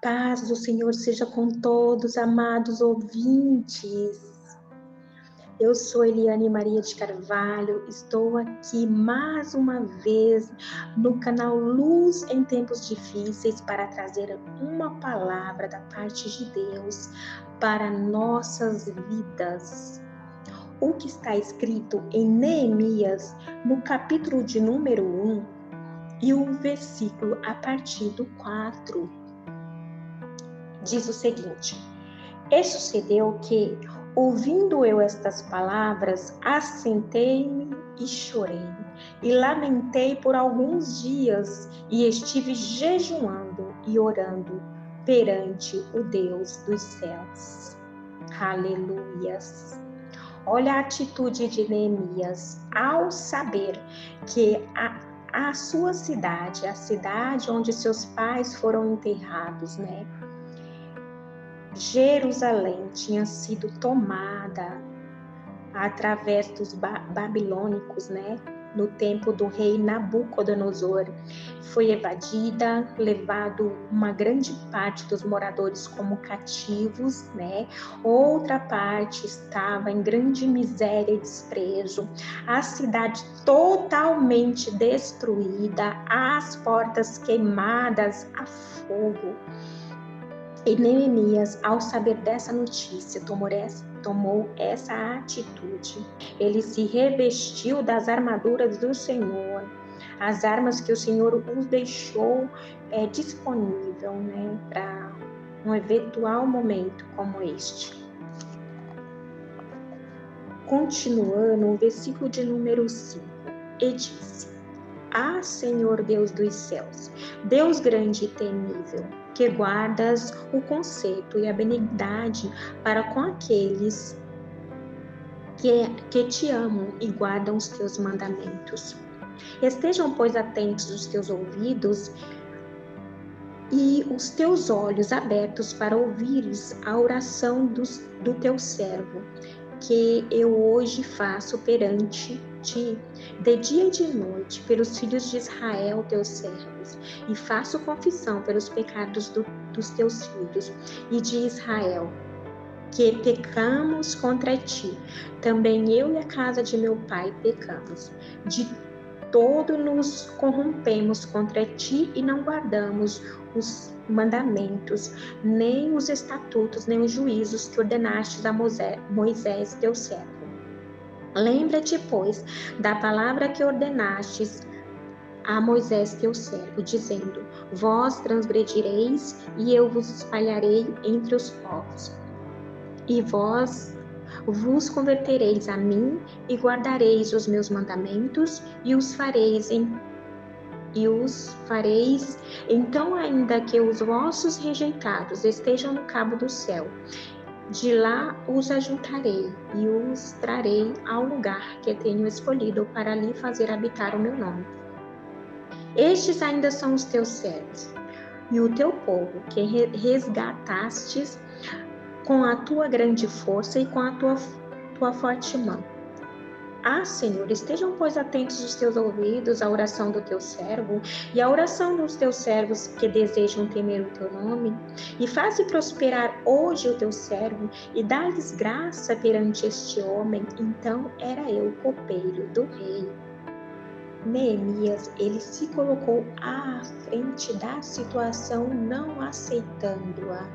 paz do Senhor seja com todos, amados ouvintes. Eu sou Eliane Maria de Carvalho, estou aqui mais uma vez no canal Luz em Tempos Difíceis para trazer uma palavra da parte de Deus para nossas vidas. O que está escrito em Neemias, no capítulo de número 1, e o versículo a partir do 4, diz o seguinte: E sucedeu que, ouvindo eu estas palavras, assentei-me e chorei, e lamentei por alguns dias, e estive jejuando e orando perante o Deus dos céus. Aleluias! Olha a atitude de Neemias ao saber que a sua cidade, a cidade onde seus pais foram enterrados, né? Jerusalém tinha sido tomada através dos babilônicos, né? No tempo do rei Nabucodonosor. Foi evadida, levado uma grande parte dos moradores como cativos, né? Outra parte estava em grande miséria e desprezo. A cidade totalmente destruída, as portas queimadas a fogo. E Neemias, ao saber dessa notícia, tomou essa atitude. Ele se revestiu das armaduras do Senhor, as armas que o Senhor os deixou disponível, né, para um eventual momento como este. Continuando, o versículo de número 5, e disse: Ah, Senhor Deus dos céus, Deus grande e temível, que guardas o conserto e a benignidade para com aqueles que te amam e guardam os teus mandamentos. Estejam, pois, atentos os teus ouvidos e os teus olhos abertos para ouvires a oração do teu servo, que eu hoje faço perante ti, de dia e de noite, pelos filhos de Israel, teus servos, e faço confissão pelos pecados dos teus filhos e de Israel, que pecamos contra ti. Também eu e a casa de meu pai pecamos. De todo nos corrompemos contra ti e não guardamos os mandamentos, nem os estatutos, nem os juízos que ordenastes a Moisés, teu servo. Lembra-te, pois, da palavra que ordenastes a Moisés, teu servo, dizendo: Vós transgredireis e eu vos espalharei entre os povos. E vós vos convertereis a mim e guardareis os meus mandamentos e os fareis então, ainda que os vossos rejeitados estejam no cabo do céu, de lá os ajuntarei e os trarei ao lugar que tenho escolhido para ali fazer habitar o meu nome. Estes ainda são os teus servos e o teu povo, que resgatastes com a tua grande força e com a tua forte mão. Ah, Senhor, estejam, pois, atentos os teus ouvidos à oração do teu servo e à oração dos teus servos que desejam temer o teu nome, e faze prosperar hoje o teu servo e dá-lhes graça perante este homem. Então era eu copeiro do rei. Neemias, ele se colocou à frente da situação, não aceitando-a,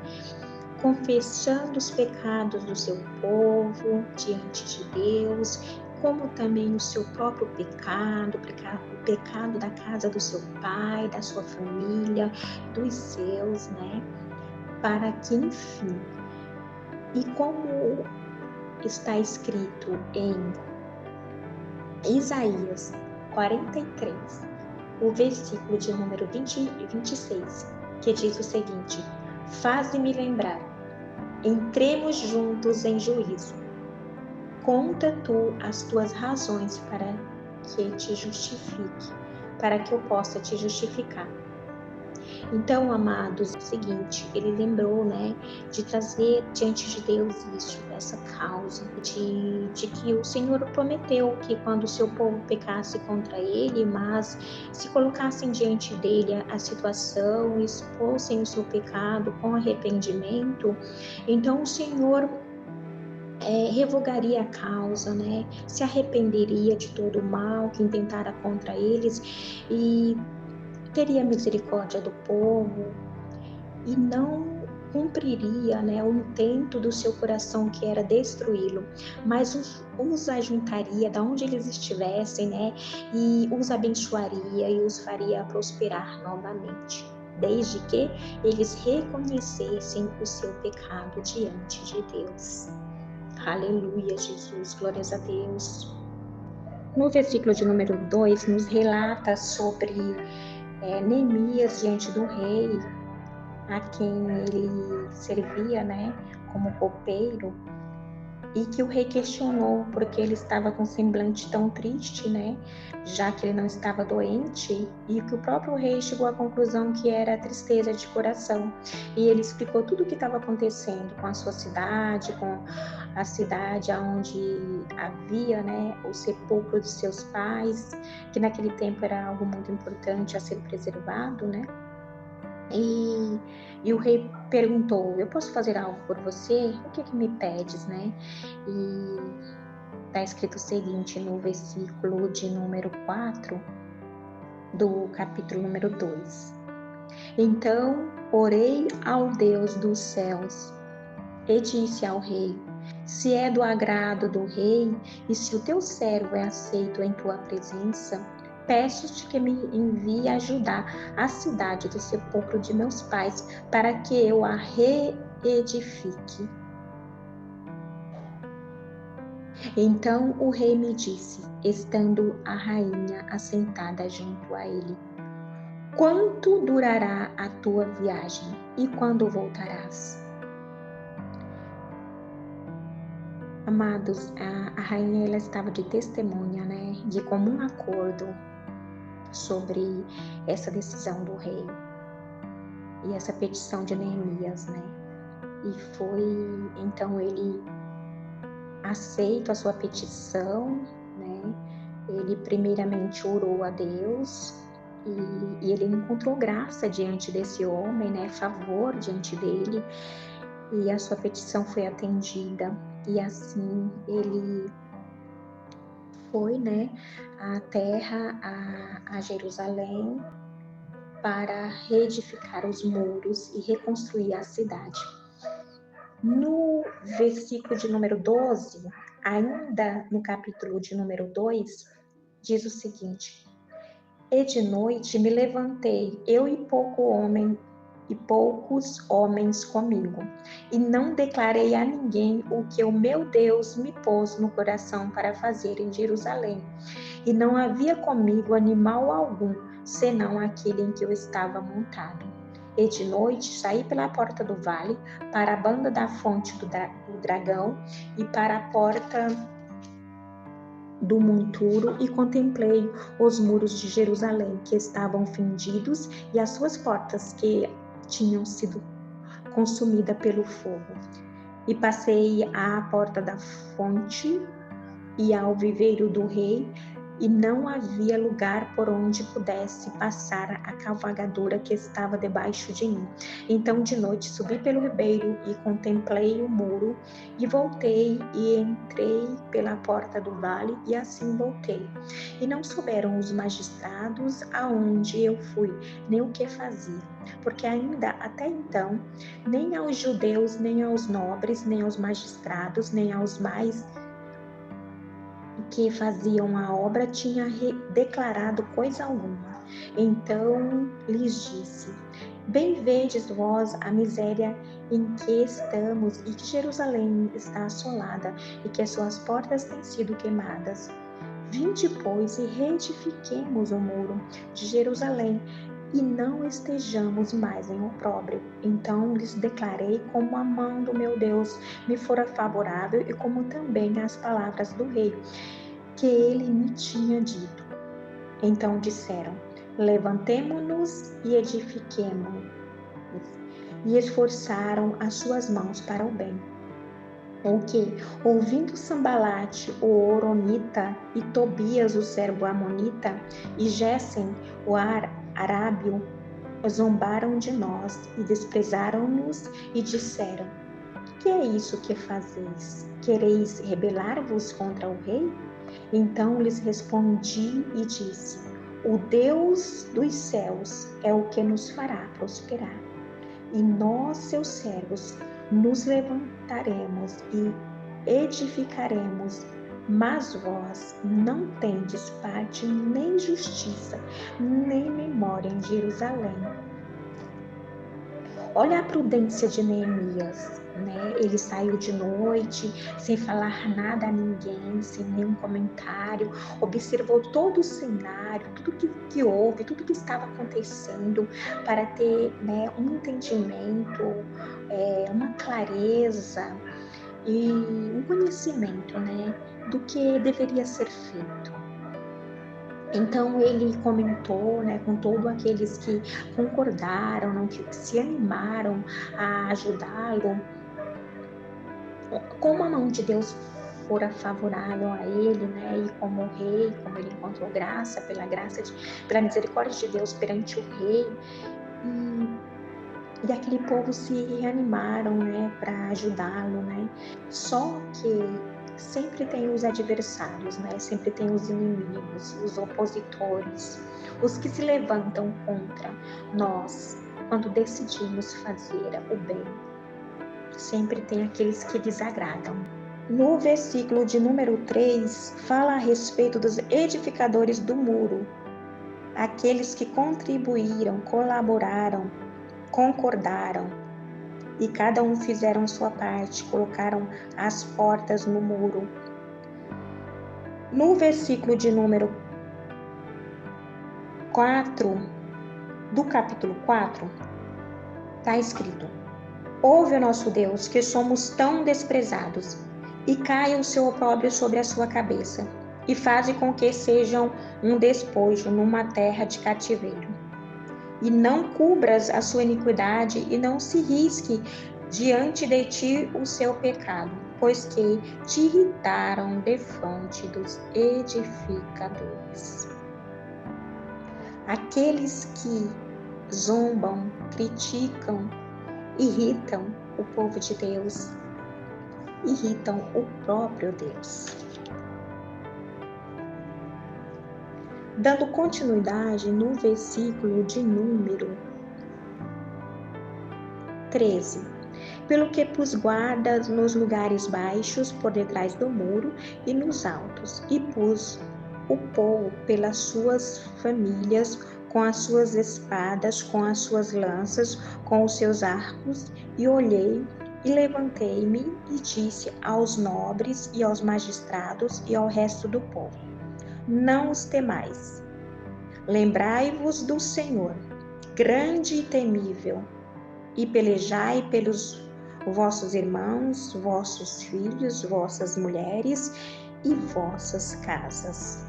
confessando os pecados do seu povo diante de Deus, como também o seu próprio pecado, o pecado da casa do seu pai, da sua família, dos seus, né? Para que, enfim, e como está escrito em Isaías 43, o versículo de número 20 e 26, que diz o seguinte: Faze-me lembrar, entremos juntos em juízo. Conta tu as tuas razões para que te justifique, para que eu possa te justificar. Então, amados, é o seguinte, ele lembrou, né, de trazer diante de Deus isso, essa causa, de que o Senhor prometeu que quando o seu povo pecasse contra ele, mas se colocassem diante dele a situação, expôssem o seu pecado com arrependimento, então o Senhor revogaria a causa, né? Se arrependeria de todo o mal que intentara contra eles e teria misericórdia do povo e não cumpriria, né, o intento do seu coração que era destruí-lo, mas os ajuntaria da onde eles estivessem, né, e os abençoaria e os faria prosperar novamente, desde que eles reconhecessem o seu pecado diante de Deus. Aleluia, Jesus, glórias a Deus. No versículo de número 2, nos relata sobre Neemias diante do rei, a quem ele servia, né, como copeiro, e que o rei questionou porque ele estava com um semblante tão triste, né, já que ele não estava doente, e que o próprio rei chegou à conclusão que era tristeza de coração. E ele explicou tudo o que estava acontecendo com a sua cidade, com a cidade onde havia, né, o sepulcro de seus pais, que naquele tempo era algo muito importante a ser preservado, né? E o rei perguntou: eu posso fazer algo por você? O que me pedes, né? E está escrito o seguinte no versículo de número 4 do capítulo número 2. Então orei ao Deus dos céus e disse ao rei: se é do agrado do rei e se o teu servo é aceito em tua presença, peço-te que me envie ajudar a cidade do sepulcro de meus pais, para que eu a reedifique. Então o rei me disse, estando a rainha assentada junto a ele: quanto durará a tua viagem e quando voltarás? Amados, a rainha ela estava de testemunha, né, de comum acordo sobre essa decisão do rei e essa petição de Neemias, né? E foi, então ele aceita a sua petição, né? Ele primeiramente orou a Deus e ele encontrou graça diante desse homem, né? Favor diante dele, e a sua petição foi atendida. E assim ele foi, né, à terra, a Jerusalém, para reedificar os muros e reconstruir a cidade. No versículo de número 12, ainda no capítulo de número 2, diz o seguinte: e de noite me levantei, eu e poucos homens comigo, e não declarei a ninguém o que o meu Deus me pôs no coração para fazer em Jerusalém. E não havia comigo animal algum, senão aquele em que eu estava montado. E de noite saí pela porta do vale, para a banda da fonte do dragão e para a porta do monturo, e contemplei os muros de Jerusalém, que estavam fendidos, e as suas portas, que tinham sido consumidas pelo fogo. E passei à porta da fonte e ao viveiro do rei, e não havia lugar por onde pudesse passar a cavalgadura que estava debaixo de mim. Então de noite subi pelo ribeiro e contemplei o muro, e voltei e entrei pela porta do vale, e assim voltei. E não souberam os magistrados aonde eu fui, nem o que fazia, porque ainda até então, nem aos judeus, nem aos nobres, nem aos magistrados, nem aos mais que faziam a obra tinha declarado coisa alguma. Então lhes disse: bem vedes vós a miséria em que estamos, e que Jerusalém está assolada, e que as suas portas têm sido queimadas. Vinde, pois, e reedifiquemos o muro de Jerusalém, e não estejamos mais em opróbrio. Então lhes declarei como a mão do meu Deus me fora favorável, e como também as palavras do rei, que ele me tinha dito. Então disseram: Levantemo-nos e edifiquemo-nos. E esforçaram as suas mãos para o bem. O que, ouvindo Sambalate, o Horonita, e Tobias, o servo-amonita, e Gésem, o arábio, zombaram de nós e desprezaram-nos e disseram: que é isso que fazeis? Quereis rebelar-vos contra o rei? Então lhes respondi e disse: o Deus dos céus é o que nos fará prosperar. E nós, seus servos, nos levantaremos e edificaremos, mas vós não tendes parte nem justiça, nem memória em Jerusalém. Olha a prudência de Neemias, né? Ele saiu de noite, sem falar nada a ninguém, sem nenhum comentário, observou todo o cenário, tudo que houve, tudo que estava acontecendo, para ter, né, um entendimento, uma clareza e um conhecimento, né, do que deveria ser feito. Então ele comentou, né, com todos aqueles que concordaram, não, que se animaram a ajudá-lo, como a mão de Deus fora favorável a ele, né, e como rei, como ele encontrou graça, pela misericórdia de Deus perante o rei, e aquele povo se reanimaram, né, para ajudá-lo, né. Só que sempre tem os adversários, né? Sempre tem os inimigos, os opositores, os que se levantam contra nós quando decidimos fazer o bem. Sempre tem aqueles que desagradam. No versículo de número 3, fala a respeito dos edificadores do muro, aqueles que contribuíram, colaboraram, concordaram, e cada um fizeram sua parte, colocaram as portas no muro. No versículo de número 4, do capítulo 4, está escrito: ouve, nosso Deus, que somos tão desprezados, e caia o seu opróbrio sobre a sua cabeça, e faze com que sejam um despojo numa terra de cativeiro. E não cubras a sua iniquidade, e não se risque diante de ti o seu pecado, pois que te irritaram defronte dos edificadores. Aqueles que zombam, criticam, irritam o povo de Deus, irritam o próprio Deus. Dando continuidade no versículo de número 13. Pelo que pus guardas nos lugares baixos, por detrás do muro e nos altos, e pus o povo pelas suas famílias, com as suas espadas, com as suas lanças, com os seus arcos, e olhei e levantei-me e disse aos nobres e aos magistrados e ao resto do povo: não os temais. Lembrai-vos do Senhor, grande e temível, e pelejai pelos vossos irmãos, vossos filhos, vossas mulheres e vossas casas.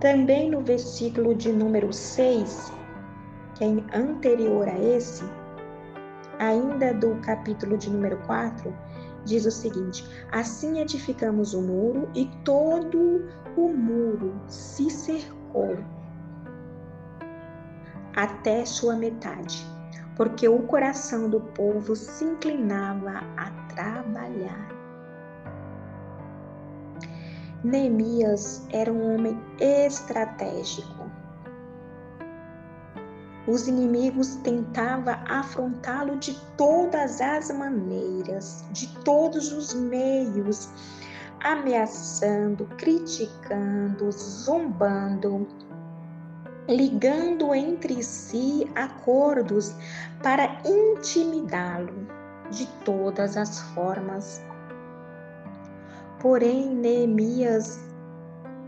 Também no versículo de número 6, que é anterior a esse, ainda do capítulo de número 4, diz o seguinte: assim edificamos o muro, e todo o muro se cercou até sua metade, porque o coração do povo se inclinava a trabalhar. Neemias era um homem estratégico. Os inimigos tentavam afrontá-lo de todas as maneiras, de todos os meios, ameaçando, criticando, zombando, ligando entre si acordos para intimidá-lo de todas as formas. Porém, Neemias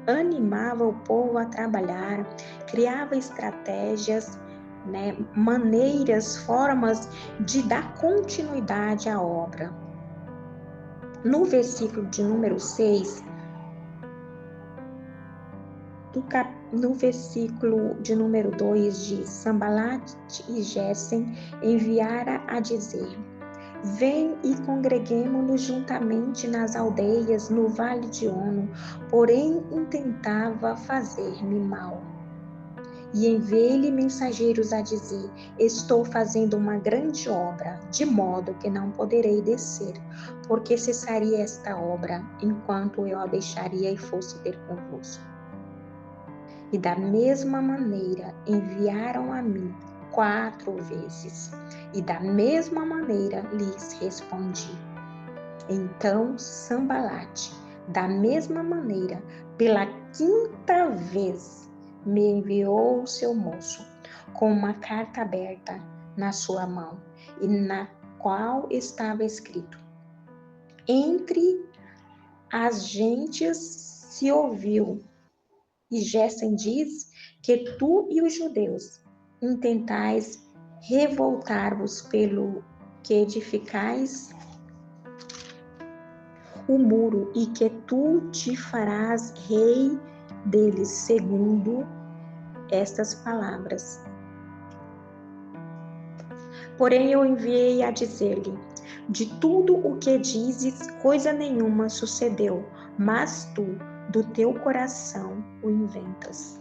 animava o povo a trabalhar, criava estratégias, né, maneiras, formas de dar continuidade à obra. No versículo de número 6, no versículo de número 2 diz: Sambalate e Gessem enviara a dizer: Vem e congreguemo-nos juntamente nas aldeias, no vale de Ono, porém intentava fazer-me mal. E enviei-lhe mensageiros a dizer: Estou fazendo uma grande obra, de modo que não poderei descer, porque cessaria esta obra, enquanto eu a deixaria e fosse ter convosco. E da mesma maneira enviaram a mim 4 vezes, e da mesma maneira lhes respondi. Então Sambalate, da mesma maneira, pela 5ª vez, me enviou o seu moço, com uma carta aberta na sua mão, e na qual estava escrito: Entre as gentes se ouviu, e Gessem diz que tu e os judeus intentais revoltar-vos pelo que edificais o muro, e que tu te farás rei deles, segundo estas palavras. Porém eu enviei a dizer-lhe: de tudo o que dizes, coisa nenhuma sucedeu, mas tu, do teu coração, o inventas.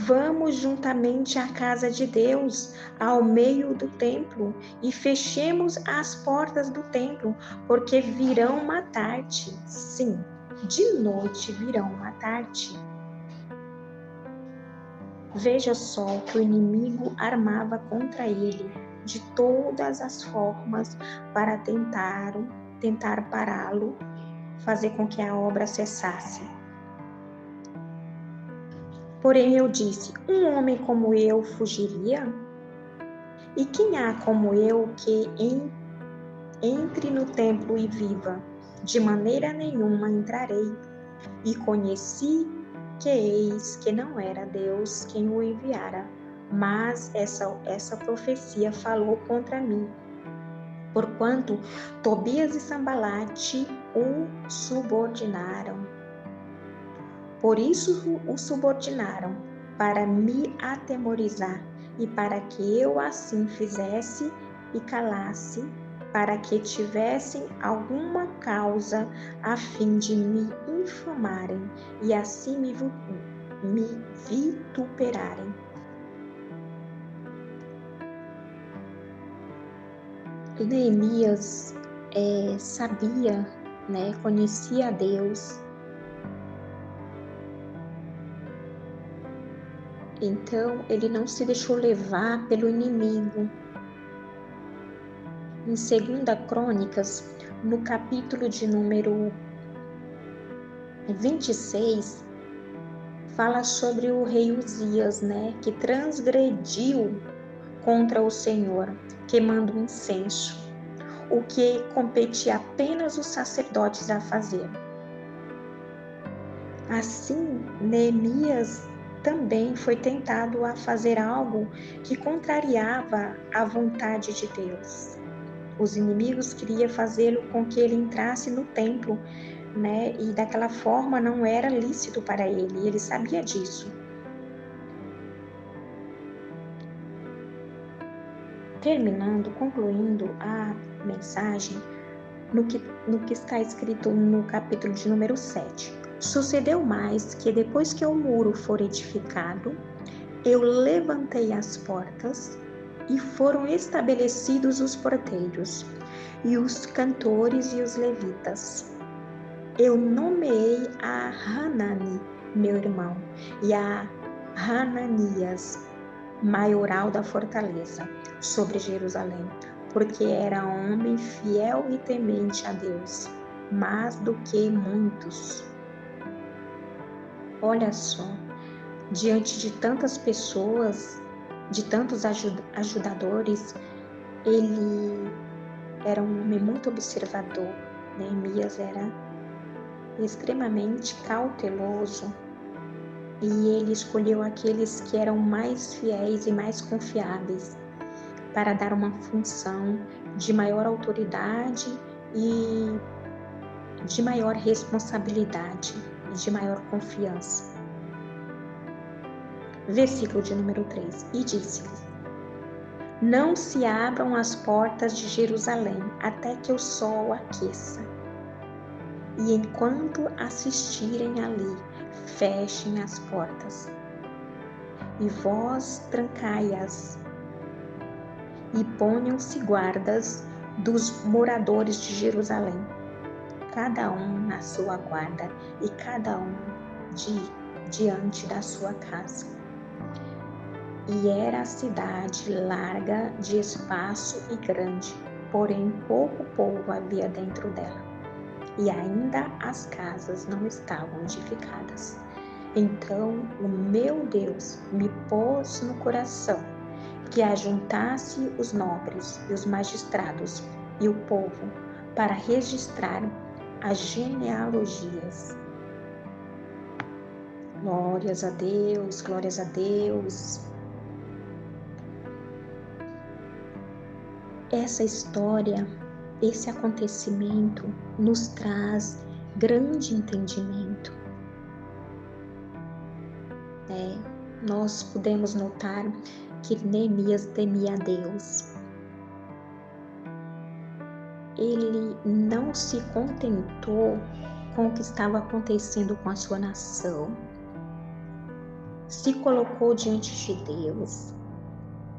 Vamos juntamente à casa de Deus, ao meio do templo, e fechemos as portas do templo, porque virão matar-te. Sim, de noite virão matar-te. Veja só que o inimigo armava contra ele de todas as formas para tentar pará-lo, fazer com que a obra cessasse. Porém eu disse: um homem como eu fugiria? E quem há como eu que entre no templo e viva? De maneira nenhuma entrarei. E conheci que eis que não era Deus quem o enviara, mas essa profecia falou contra mim, porquanto Tobias e Sambalate o subordinaram. Por isso o subordinaram, para me atemorizar, e para que eu assim fizesse e calasse, para que tivessem alguma causa a fim de me infamarem e assim me vituperarem. Neemias sabia, conhecia a Deus. Então, ele não se deixou levar pelo inimigo. Em 2 Crônicas, no capítulo de número 26, fala sobre o rei Uzias, que transgrediu contra o Senhor, queimando incenso, o que competia apenas os sacerdotes a fazer. Assim, Neemias também foi tentado a fazer algo que contrariava a vontade de Deus. Os inimigos queriam fazê-lo com que ele entrasse no templo, e daquela forma não era lícito para ele, e ele sabia disso. Concluindo a mensagem, no que está escrito no capítulo de número 7. Sucedeu mais que depois que o muro for edificado, eu levantei as portas e foram estabelecidos os porteiros, e os cantores e os levitas. Eu nomeei a Hanani, meu irmão, e a Hananias, maioral da fortaleza, sobre Jerusalém, porque era homem fiel e temente a Deus, mais do que muitos. Olha só, diante de tantas pessoas, de tantos ajudadores, ele era um homem muito observador. Neemias era extremamente cauteloso e ele escolheu aqueles que eram mais fiéis e mais confiáveis. para dar uma função de maior autoridade e de maior responsabilidade e de maior confiança. Versículo de número 3. E disse-lhes: não se abram as portas de Jerusalém até que o sol aqueça. E enquanto assistirem ali, fechem as portas. E vós trancai-as. E ponham-se guardas dos moradores de Jerusalém, cada um na sua guarda e cada um diante da sua casa. E era a cidade larga de espaço e grande, porém pouco povo havia dentro dela, e ainda as casas não estavam edificadas. Então o meu Deus me pôs no coração que ajuntasse os nobres e os magistrados e o povo para registrar as genealogias. Glórias a Deus, glórias a Deus. Essa história, esse acontecimento nos traz grande entendimento. Nós podemos notar que Neemias temia a Deus. Ele não se contentou com o que estava acontecendo com a sua nação. Se colocou diante de Deus,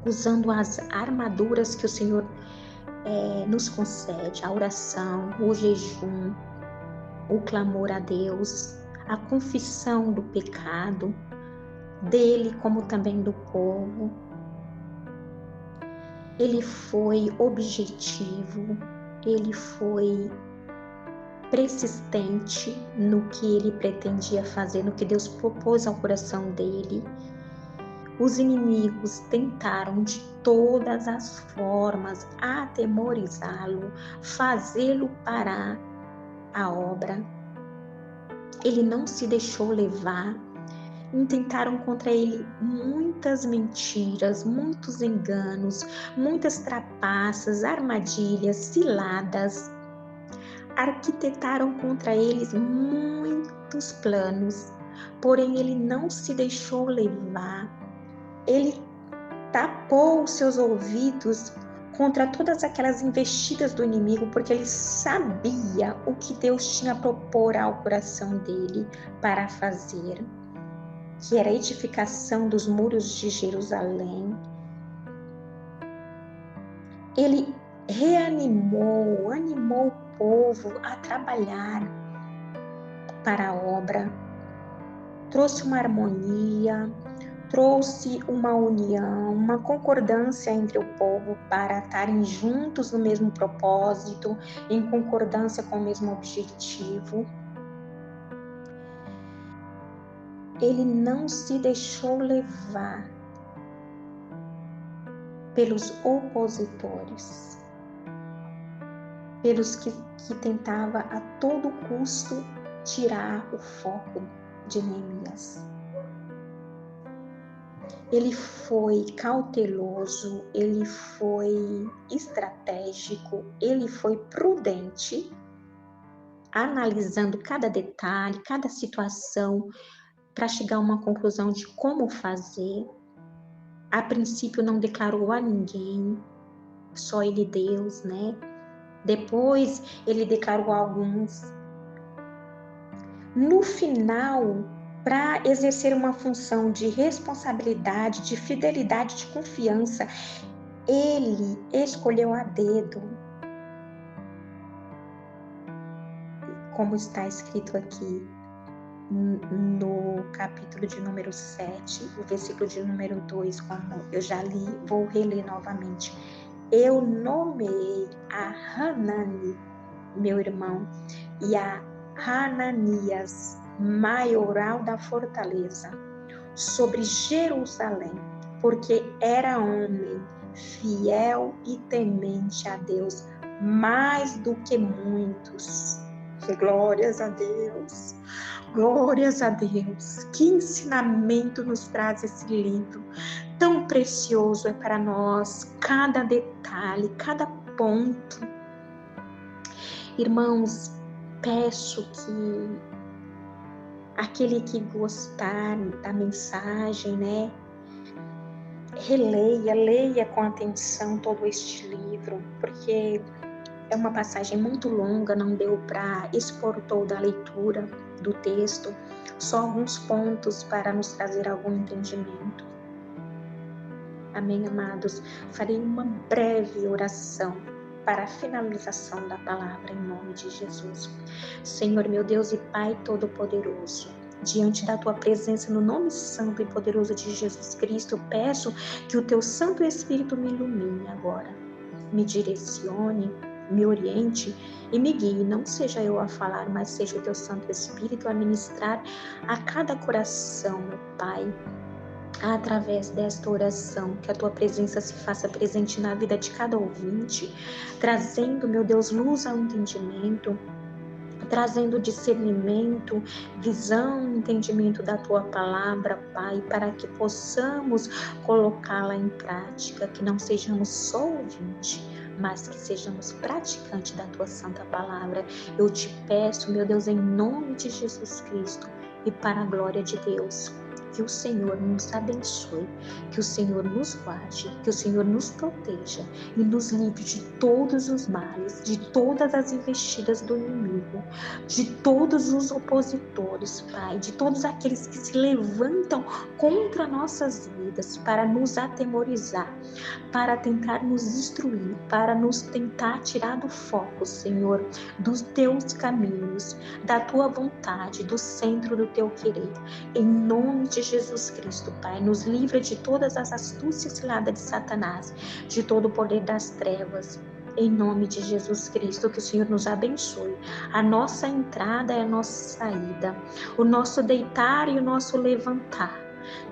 usando as armaduras que o Senhor nos concede, a oração, o jejum, o clamor a Deus, a confissão do pecado, dele como também do povo. Ele foi objetivo, ele foi persistente no que ele pretendia fazer, no que Deus propôs ao coração dele. Os inimigos tentaram de todas as formas atemorizá-lo, fazê-lo parar a obra. Ele não se deixou levar. Intentaram contra ele muitas mentiras, muitos enganos, muitas trapaças, armadilhas, ciladas. Arquitetaram contra eles muitos planos, porém ele não se deixou levar. Ele tapou os seus ouvidos contra todas aquelas investidas do inimigo, porque ele sabia o que Deus tinha a propor ao coração dele para fazer, que era a edificação dos muros de Jerusalém. Ele animou o povo a trabalhar para a obra, trouxe uma harmonia, trouxe uma união, uma concordância entre o povo para estarem juntos no mesmo propósito, em concordância com o mesmo objetivo. Ele não se deixou levar pelos opositores, pelos que tentava a todo custo tirar o foco de Neemias. Ele foi cauteloso, ele foi estratégico, ele foi prudente, analisando cada detalhe, cada situação, para chegar a uma conclusão de como fazer. A princípio não declarou a ninguém, só ele Deus, né? Depois ele declarou a alguns. No final, para exercer uma função de responsabilidade, de fidelidade, de confiança, ele escolheu a dedo, como está escrito aqui no capítulo de número 7, o versículo de número 2, como eu já li, vou reler novamente. Eu nomeei a Hanani, meu irmão, e a Hananias, maioral da fortaleza, sobre Jerusalém, porque era homem fiel e temente a Deus, mais do que muitos. Glórias a Deus, glórias a Deus. Que ensinamento nos traz esse livro, tão precioso é para nós cada detalhe, cada ponto. Irmãos, peço que aquele que gostar da mensagem, né, leia com atenção todo este livro, porque é uma passagem muito longa, não deu para expor toda a leitura do texto, só alguns pontos para nos trazer algum entendimento. Amém, amados? Farei uma breve oração para a finalização da palavra em nome de Jesus. Senhor, meu Deus e Pai Todo-Poderoso, diante da Tua presença, no nome santo e poderoso de Jesus Cristo, peço que o Teu Santo Espírito me ilumine agora, me direcione, me oriente e me guie. Não seja eu a falar, mas seja o Teu Santo Espírito a ministrar a cada coração, meu Pai. Através desta oração, que a Tua presença se faça presente na vida de cada ouvinte, trazendo, meu Deus, luz ao entendimento, trazendo discernimento, visão, entendimento da Tua palavra, Pai, para que possamos colocá-la em prática, que não sejamos só ouvinte, mas que sejamos praticantes da Tua santa palavra. Eu te peço, meu Deus, em nome de Jesus Cristo e para a glória de Deus, que o Senhor nos abençoe, que o Senhor nos guarde, que o Senhor nos proteja e nos livre de todos os males, de todas as investidas do inimigo, de todos os opositores, Pai, de todos aqueles que se levantam contra nossas vidas para nos atemorizar, para tentar nos destruir, para nos tentar tirar do foco, Senhor, dos Teus caminhos, da Tua vontade, do centro do Teu querer. Em nome de Jesus Cristo, Pai, nos livra de todas as astúcias ciladas de Satanás, de todo o poder das trevas. Em nome de Jesus Cristo, que o Senhor nos abençoe. A nossa entrada é a nossa saída, o nosso deitar e o nosso levantar.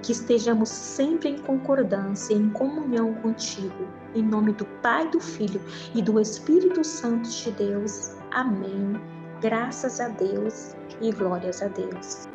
Que estejamos sempre em concordância, em comunhão contigo. Em nome do Pai, do Filho e do Espírito Santo de Deus. Amém. Graças a Deus e glórias a Deus.